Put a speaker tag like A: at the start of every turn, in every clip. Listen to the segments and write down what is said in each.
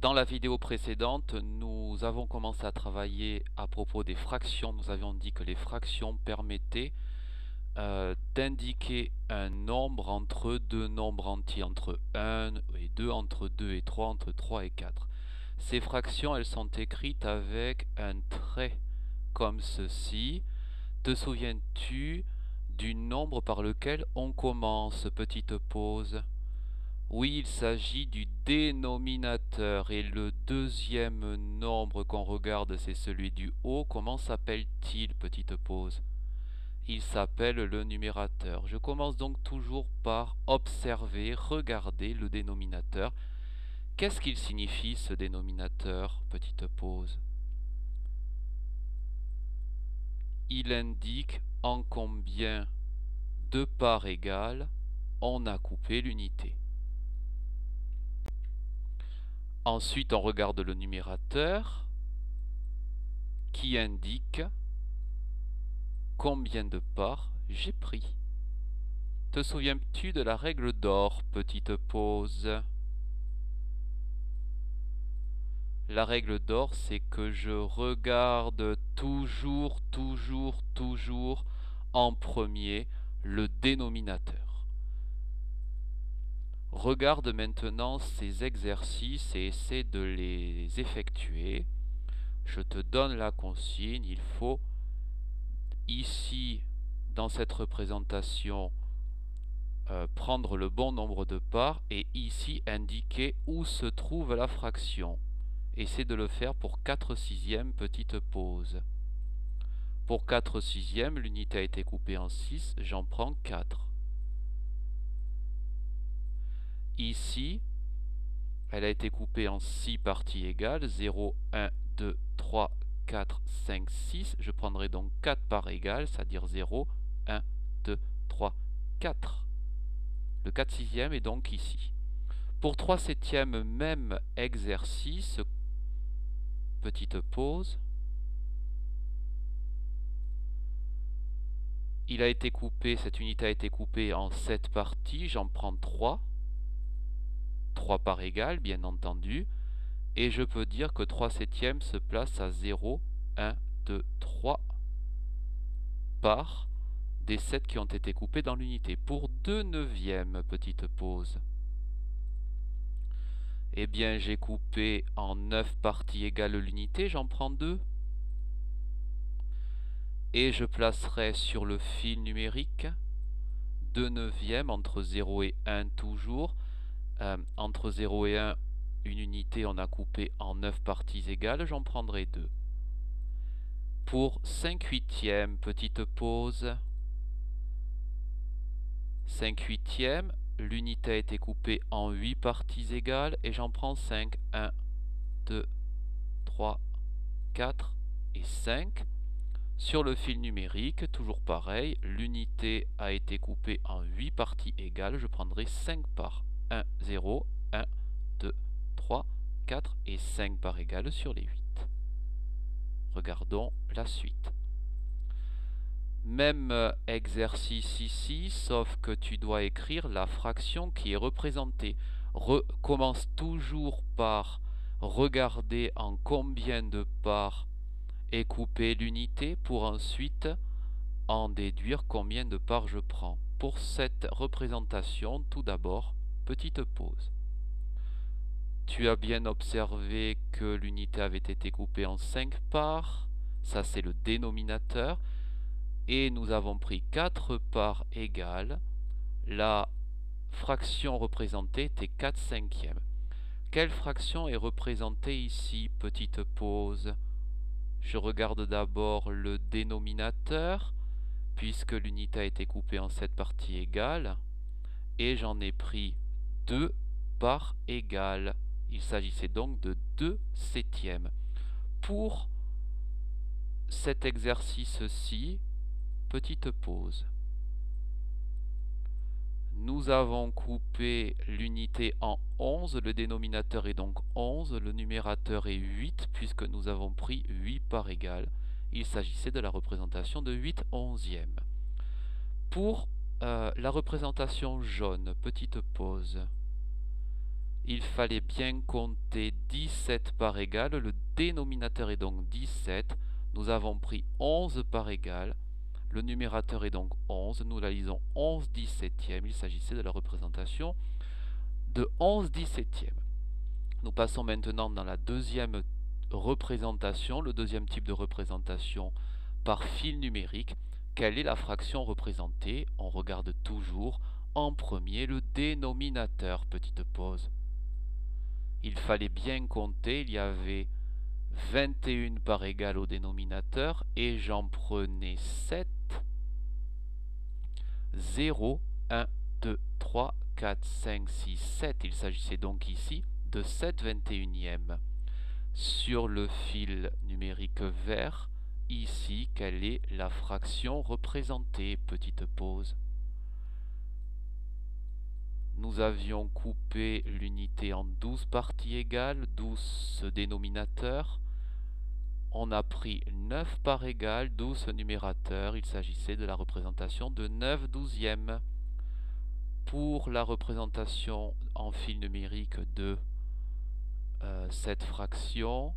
A: Dans la vidéo précédente, nous avons commencé à travailler à propos des fractions. Nous avions dit que les fractions permettaient d'indiquer un nombre entre deux nombres entiers, entre 1 et 2, entre 2 et 3, entre 3 et 4. Ces fractions, elles sont écrites avec un trait comme ceci. Te souviens-tu du nombre par lequel on commence? Petite pause. Oui, il s'agit du dénominateur et le deuxième nombre qu'on regarde, c'est celui du haut. Comment s'appelle-t-il? Petite pause. Il s'appelle le numérateur. Je commence donc toujours par observer, regarder le dénominateur. Qu'est-ce qu'il signifie ce dénominateur? Petite pause. Il indique en combien de parts égales on a coupé l'unité. Ensuite, on regarde le numérateur qui indique combien de parts j'ai pris. Te souviens-tu de la règle d'or? Petite pause. La règle d'or, c'est que je regarde toujours en premier le dénominateur. Regarde maintenant ces exercices et essaie de les effectuer. Je te donne la consigne, il faut ici, dans cette représentation, prendre le bon nombre de parts et ici indiquer où se trouve la fraction. Essaie de le faire pour 4 sixièmes, petite pause. Pour 4 sixièmes, l'unité a été coupée en 6, j'en prends 4. Ici, elle a été coupée en 6 parties égales, 0, 1, 2, 3, 4, 5, 6. Je prendrai donc 4 parts égales, c'est-à-dire 0, 1, 2, 3, 4. Le 4 sixième est donc ici. Pour 3 septièmes, même exercice, petite pause. Il a été coupé, cette unité a été coupée en 7 parties, j'en prends 3. 3 parts égales, bien entendu. Et je peux dire que 3 septièmes se place à 0, 1, 2, 3 parts des 7 qui ont été coupés dans l'unité. Pour 2 neuvièmes, petite pause. Eh bien, j'ai coupé en 9 parties égales l'unité, j'en prends 2. Et je placerai sur le fil numérique 2 neuvièmes entre 0 et 1 toujours. Entre 0 et 1, une unité, on a coupé en 9 parties égales, j'en prendrai 2. Pour 5 huitièmes, petite pause. 5 huitièmes, l'unité a été coupée en 8 parties égales et j'en prends 5. 1, 2, 3, 4 et 5. Sur le fil numérique, toujours pareil, l'unité a été coupée en 8 parties égales, je prendrai 5 parts. 1, 0, 1, 2, 3, 4 et 5 parts égales sur les 8. Regardons la suite. Même exercice ici, sauf que tu dois écrire la fraction qui est représentée. Commence toujours par regarder en combien de parts est coupée l'unité pour ensuite en déduire combien de parts je prends. Pour cette représentation, tout d'abord, petite pause. Tu as bien observé que l'unité avait été coupée en 5 parts. Ça, c'est le dénominateur. Et nous avons pris 4 parts égales. La fraction représentée était 4 cinquièmes. Quelle fraction est représentée ici? Petite pause. Je regarde d'abord le dénominateur, puisque l'unité a été coupée en 7 parties égales. Et j'en ai pris 2 parts égales. Il s'agissait donc de 2 septièmes. Pour cet exercice-ci, petite pause. Nous avons coupé l'unité en 11, le dénominateur est donc 11, le numérateur est 8 puisque nous avons pris 8 parts égales. Il s'agissait de la représentation de 8 onzièmes. Pour la représentation jaune, petite pause. il fallait bien compter 17 parts égales. Le dénominateur est donc 17. Nous avons pris 11 parts égales. Le numérateur est donc 11. Nous la lisons 11 17e. Il s'agissait de la représentation de 11 17e. Nous passons maintenant dans la deuxième représentation, le deuxième type de représentation par fil numérique. Quelle est la fraction représentée? On regarde toujours en premier le dénominateur. Petite pause. Il fallait bien compter, il y avait 21 parts égales au dénominateur et j'en prenais 7. 0, 1, 2, 3, 4, 5, 6, 7. Il s'agissait donc ici de 7 21e. Sur le fil numérique vert, ici, quelle est la fraction représentée? Petite pause. Nous avions coupé l'unité en 12 parties égales, 12 dénominateurs. On a pris 9 parts égales, 12 numérateurs. Il s'agissait de la représentation de 9 douzièmes. Pour la représentation en fil numérique de cette fraction,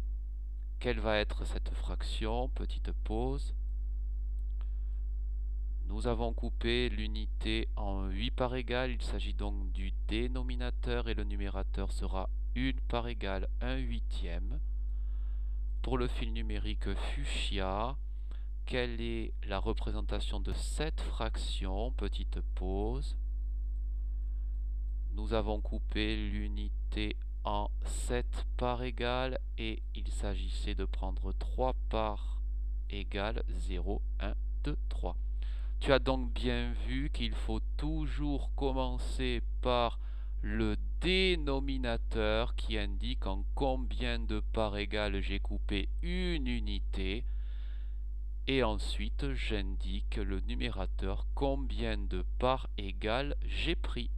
A: quelle va être cette fraction? Petite pause. Nous avons coupé l'unité en 8 parts égales. Il s'agit donc du dénominateur et le numérateur sera une part égale, 1 huitième. Pour le fil numérique fuchsia, quelle est la représentation de cette fraction? Petite pause. Nous avons coupé l'unité en 7 parts égales et il s'agissait de prendre 3 parts égales, 0, 1, 2, 3. Tu as donc bien vu qu'il faut toujours commencer par le dénominateur qui indique en combien de parts égales j'ai coupé une unité. Et ensuite, j'indique le numérateur combien de parts égales j'ai pris.